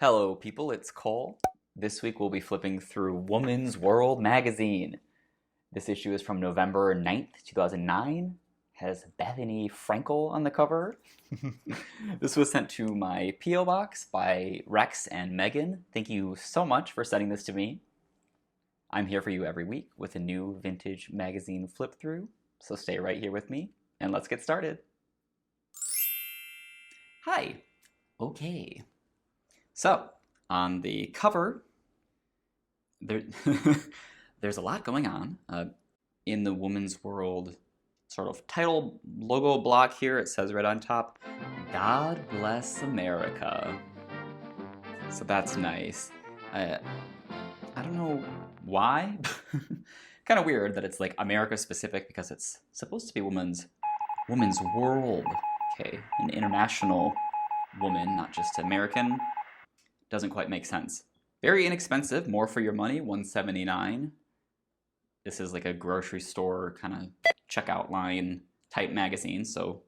Hello, people, it's Cole. This week we'll be flipping through Woman's World magazine. This issue is from November 9th, 2009. Has Bethenny Frankel on the cover. This was sent to my P.O. box by Rex and Megan. Thank you so much for sending this to me. I'm here for you every week with a new vintage magazine flip through, so stay right here with me and let's get started. Hi. Okay. So, on the cover, there's a lot going on. In the Woman's World sort of title logo block here, it says right on top, God Bless America. So that's nice. I don't know why. Kind of weird that it's like America specific because it's supposed to be woman's world. Okay, an international woman, not just American. Doesn't quite make sense. Very inexpensive, more for your money, $1.79. This is like a grocery store kind of checkout line type magazine, so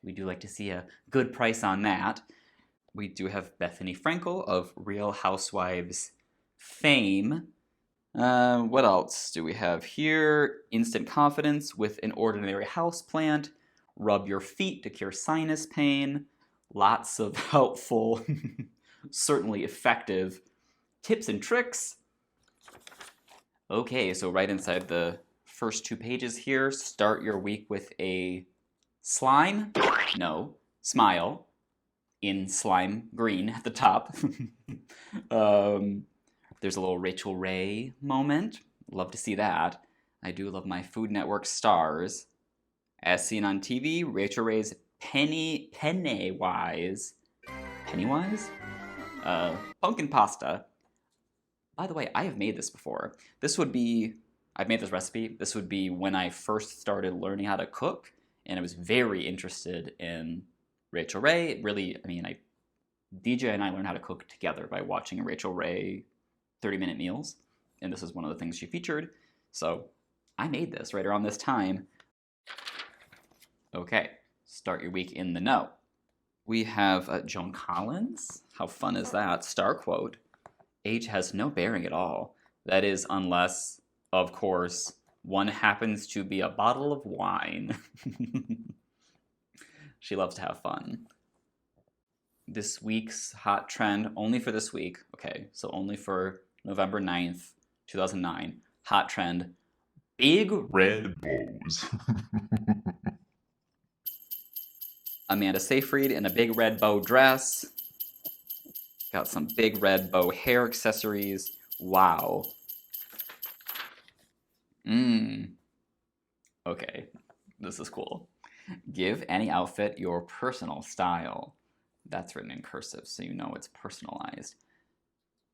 we do like to see a good price on that. We do have Bethenny Frankel of Real Housewives fame. What else do we have here? Instant confidence with an ordinary houseplant. Rub your feet to cure sinus pain. Lots of helpful certainly effective tips and tricks. Okay, so right inside the first 2 pages here, start your week with a smile in slime green at the top. There's a little Rachel Ray moment. Love to see that. I do love my Food Network stars. As seen on TV, Rachel Ray's Pennywise? Pumpkin pasta. By the way, I have made this before. I've made this recipe. This would be when I first started learning how to cook, and I was very interested in Rachel Ray. Really, DJ and I learned how to cook together by watching Rachel Ray 30-minute meals, and this is one of the things she featured. So I made this right around this time. Okay, start your week in the know. We have Joan Collins. How fun is that? Star quote. Age has no bearing at all. That is, unless, of course, one happens to be a bottle of wine. She loves to have fun. This week's hot trend, only for this week, okay, so only for November 9th, 2009, hot trend, big red bows. Amanda Seyfried in a big red bow dress. Got some big red bow hair accessories. Wow. Okay, this is cool. Give any outfit your personal style. That's written in cursive, so you know it's personalized.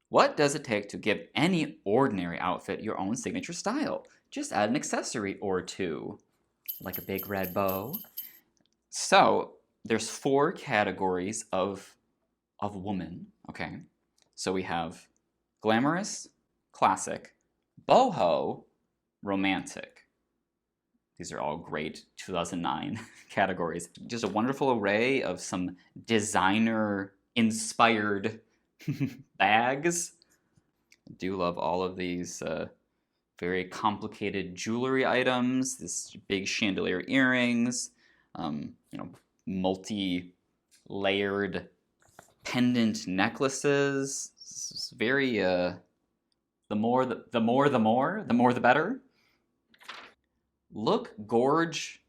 What does it take to give any ordinary outfit your own signature style? Just add an accessory or two, like a big red bow. So, there's 4 categories of woman, okay? So we have glamorous, classic, boho, romantic. These are all great 2009 categories. Just a wonderful array of some designer-inspired bags. I do love all of these very complicated jewelry items, this big chandelier earrings, multi-layered pendant necklaces. It's very the more the better. Look gorge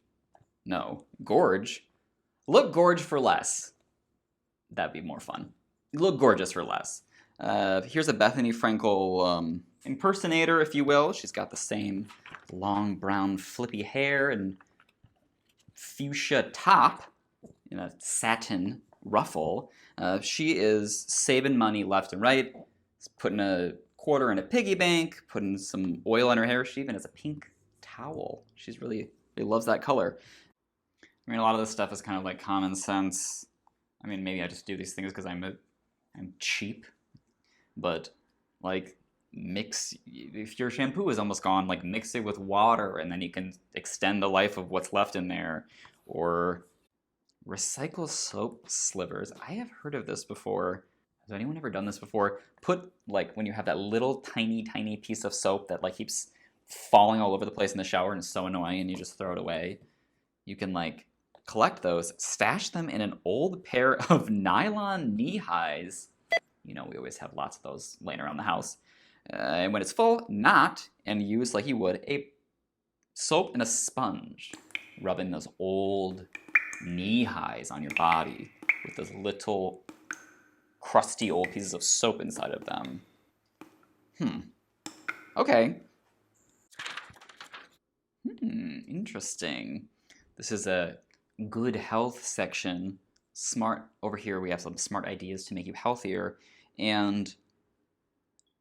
for less. That'd be more fun. Look gorgeous for less. Here's a Bethenny Frankel impersonator, if you will. She's got the same long brown flippy hair and fuchsia top in a satin ruffle. She is saving money left and right, putting a quarter in a piggy bank, putting some oil on her hair. She even has a pink towel. She's really loves that color. A lot of this stuff is kind of like common sense. Maybe I just do these things because I'm cheap, but like if your shampoo is almost gone, like mix it with water and then you can extend the life of what's left in there. Or recycle soap slivers. I have heard of this before. Has anyone ever done this before? Put, like, when you have that little tiny, tiny piece of soap that, like, keeps falling all over the place in the shower and is so annoying and you just throw it away. You can, like, collect those, stash them in an old pair of nylon knee-highs. You know, we always have lots of those laying around the house. And when it's full, knot, and use, like you would, a soap and a sponge, rubbing those old knee-highs on your body with those little crusty old pieces of soap inside of them. Okay. Interesting. This is a good health section. Smart, over here we have some smart ideas to make you healthier. And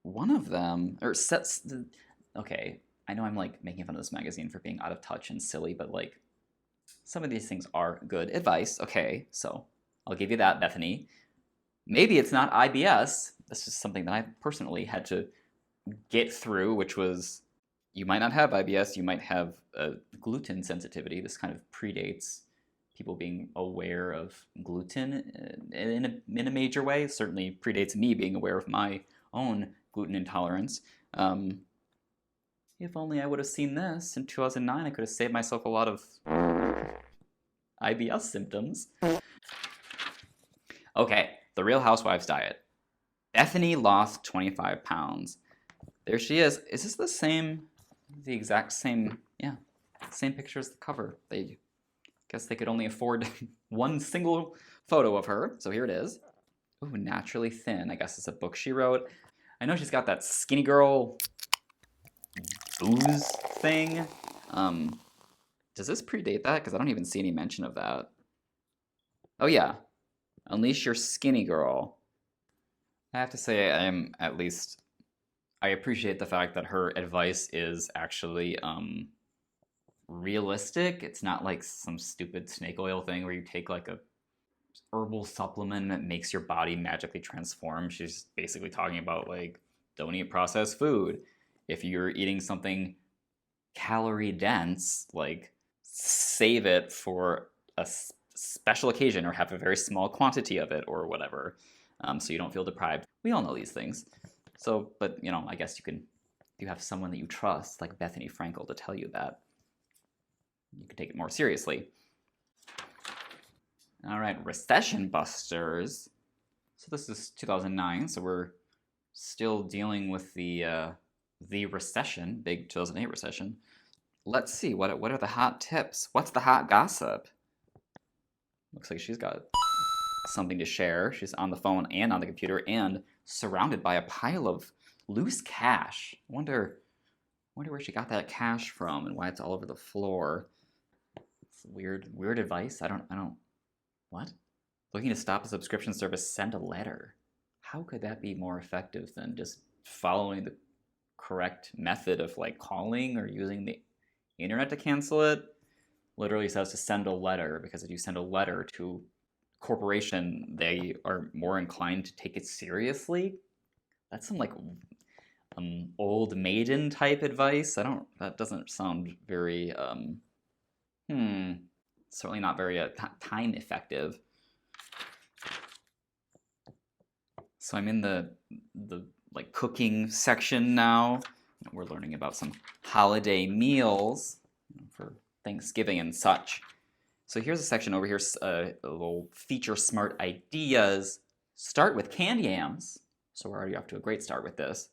one of them, okay, I know I'm like making fun of this magazine for being out of touch and silly, but like some of these things are good advice. Okay, so I'll give you that, Bethenny. Maybe it's not IBS. This is something that I personally had to get through, which was you might not have IBS, you might have a gluten sensitivity. This kind of predates people being aware of gluten in a major way. It certainly predates me being aware of my own gluten intolerance. If only I would have seen this in 2009, I could have saved myself a lot of IBS symptoms. Okay, the Real Housewives diet. Bethenny lost 25 pounds. There she is. Is this the exact same, yeah, same picture as the cover. They guess they could only afford one single photo of her, so here it is. Ooh, Naturally Thin. I guess it's a book she wrote. I know she's got that skinny girl booze thing. Does this predate that? Because I don't even see any mention of that. Oh yeah, Unleash Your Skinny Girl. I have to say I appreciate the fact that her advice is actually realistic. It's not like some stupid snake oil thing where you take like a herbal supplement that makes your body magically transform. She's basically talking about like, don't eat processed food. If you're eating something calorie dense, like save it for a special occasion or have a very small quantity of it or whatever, so you don't feel deprived. We all know these things. So, but you know, I guess you have someone that you trust, like Bethenny Frankel, to tell you that. You can take it more seriously. All right, Recession Busters. So this is 2009, so we're still dealing with the recession, big 2008 recession. Let's see, what are the hot tips? What's the hot gossip? Looks like she's got something to share. She's on the phone and on the computer and surrounded by a pile of loose cash. I wonder where she got that cash from and why it's all over the floor. It's weird advice. I don't. What? Looking to stop a subscription service, send a letter. How could that be more effective than just following the correct method of like calling or using the internet to cancel it? Literally says to send a letter, because if you send a letter to a corporation, they are more inclined to take it seriously. That's some like old maiden type advice. That doesn't sound very certainly not very time effective. So I'm in the like cooking section now. We're learning about some holiday meals for Thanksgiving and such. So here's a section over here, a little feature smart ideas. Start with canned yams. So we're already off to a great start with this.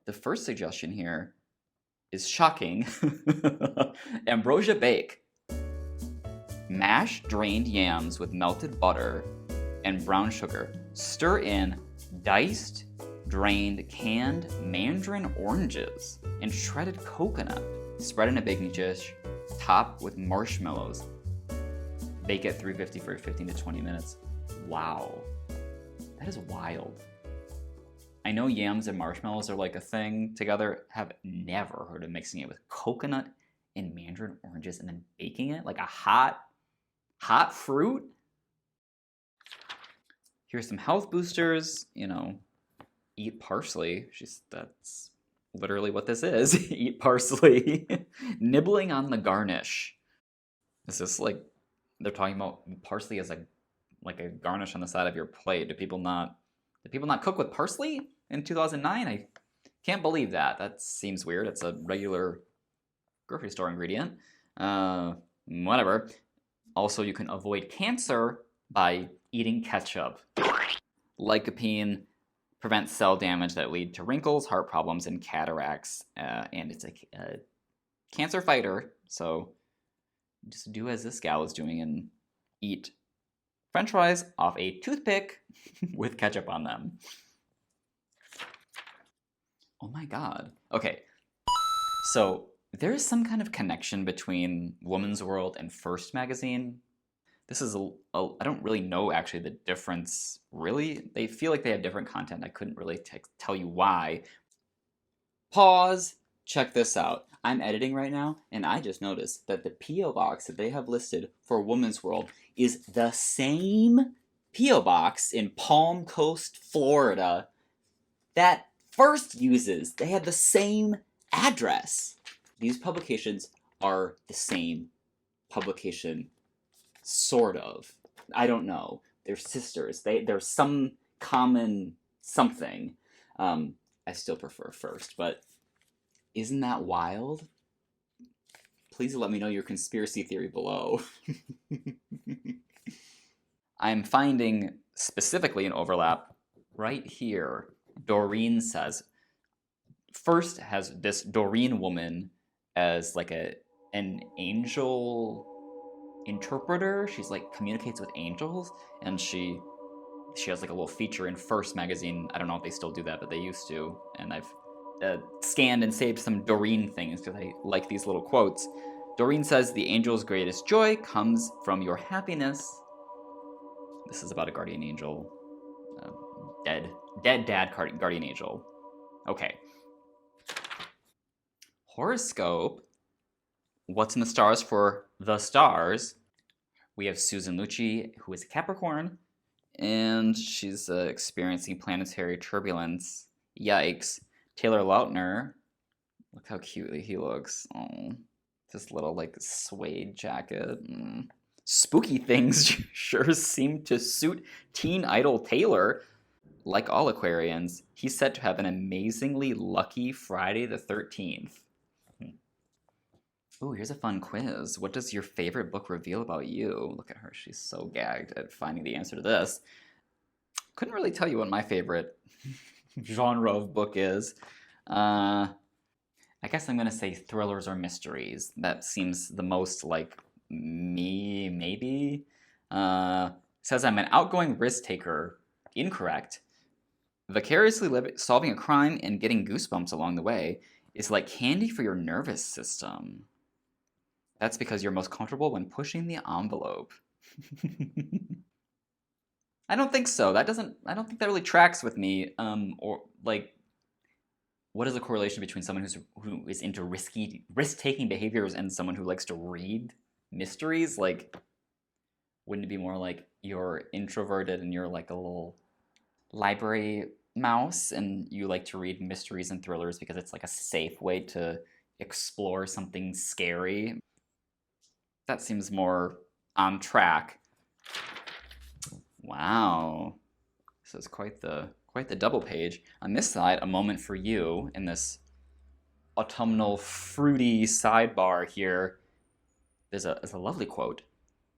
The first suggestion here is shocking. Ambrosia bake. Mash drained yams with melted butter and brown sugar. Stir in diced, drained, canned mandarin oranges and shredded coconut. Spread in a baking dish. Top with marshmallows. Bake at 350 for 15 to 20 minutes. Wow. That is wild. I know yams and marshmallows are like a thing together. Have never heard of mixing it with coconut and mandarin oranges and then baking it like a hot fruit. Here's some health boosters. You know, eat parsley. That's literally what this is. Eat parsley. Nibbling on the garnish. Is this like they're talking about parsley as like a garnish on the side of your plate? Do people not Did people not cook with parsley in 2009? I can't believe that. That seems weird. It's a regular grocery store ingredient. Whatever. Also, you can avoid cancer by eating ketchup. Lycopene prevents cell damage that lead to wrinkles, heart problems, and cataracts. And it's a cancer fighter, so just do as this gal is doing and eat French fries off a toothpick with ketchup on them. Oh my god. Okay, so there is some kind of connection between Woman's World and First Magazine. This is I don't really know actually the difference, really. They feel like they have different content. I couldn't really tell you why. Pause. Check this out. I'm editing right now, and I just noticed that the P.O. box that they have listed for Woman's World is the same P.O. box in Palm Coast, Florida that First uses. They have the same address. These publications are the same publication, sort of. I don't know. They're sisters. There's some common something. I still prefer First, but isn't that wild? Please let me know your conspiracy theory below. I'm finding specifically an overlap right here. Doreen says, First has this Doreen woman as like an angel interpreter. She's like communicates with angels, and she has like a little feature in First magazine. I don't know if they still do that, but they used to. And I've scanned and saved some Doreen things because I like these little quotes. Doreen says, the angel's greatest joy comes from your happiness. This is about a guardian angel. Dead dad guardian angel. Okay. Horoscope. What's in the stars for the stars? We have Susan Lucci, who is a Capricorn, and she's experiencing planetary turbulence. Yikes. Taylor Lautner, look how cute he looks. Oh, this little like suede jacket. Spooky things sure seem to suit teen idol Taylor. Like all Aquarians, he's said to have an amazingly lucky Friday the 13th. Ooh, here's a fun quiz. What does your favorite book reveal about you? Look at her. She's so gagged at finding the answer to this. Couldn't really tell you what my favorite genre of book is. I guess I'm going to say thrillers or mysteries. That seems the most like me, maybe. Says I'm an outgoing risk taker. Incorrect. Vicariously solving a crime and getting goosebumps along the way is like candy for your nervous system. That's because you're most comfortable when pushing the envelope. I don't think so. I don't think that really tracks with me. Or like, what is the correlation between someone who is into risk-taking behaviors and someone who likes to read mysteries? Like, wouldn't it be more like you're introverted and you're like a little library mouse and you like to read mysteries and thrillers because it's like a safe way to explore something scary? That seems more on track. Wow. This is quite the double page. On this side, a moment for you in this autumnal fruity sidebar here. There's a lovely quote.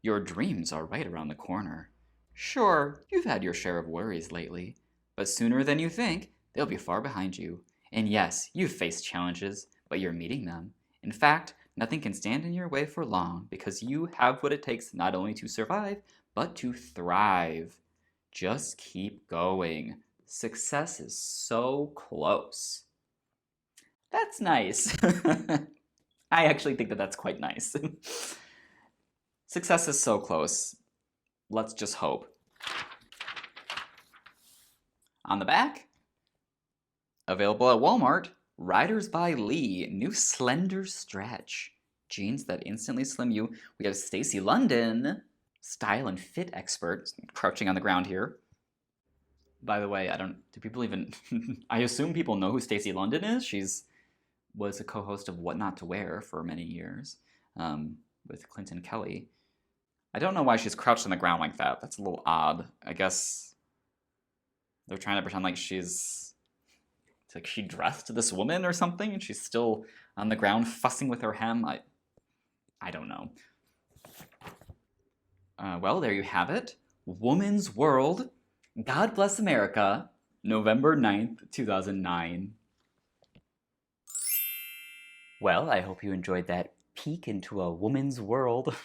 Your dreams are right around the corner. Sure, you've had your share of worries lately, but sooner than you think, they'll be far behind you. And yes, you've faced challenges, but you're meeting them. In fact, nothing can stand in your way for long because you have what it takes not only to survive, but to thrive. Just keep going. Success is so close. That's nice. I actually think that that's quite nice. Success is so close. Let's just hope. On the back, available at Walmart, Riders by Lee, new slender stretch. Jeans that instantly slim you. We have Stacey London, style and fit expert, crouching on the ground here. By the way, do people even, I assume people know who Stacey London is. Was a co-host of What Not to Wear for many years with Clinton Kelly. I don't know why she's crouched on the ground like that. That's a little odd. I guess They're trying to pretend like she's... It's like she dressed this woman or something, and she's still on the ground fussing with her hem. I don't know. Well, there you have it. Woman's World. God Bless America. November 9th, 2009. Well, I hope you enjoyed that peek into a woman's world.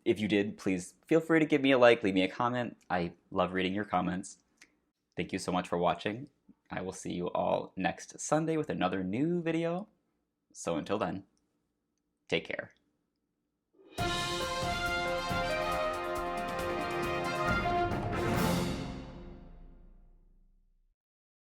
If you did, please feel free to give me a like, leave me a comment. I love reading your comments. Thank you so much for watching. I will see you all next Sunday with another new video. So until then, take care.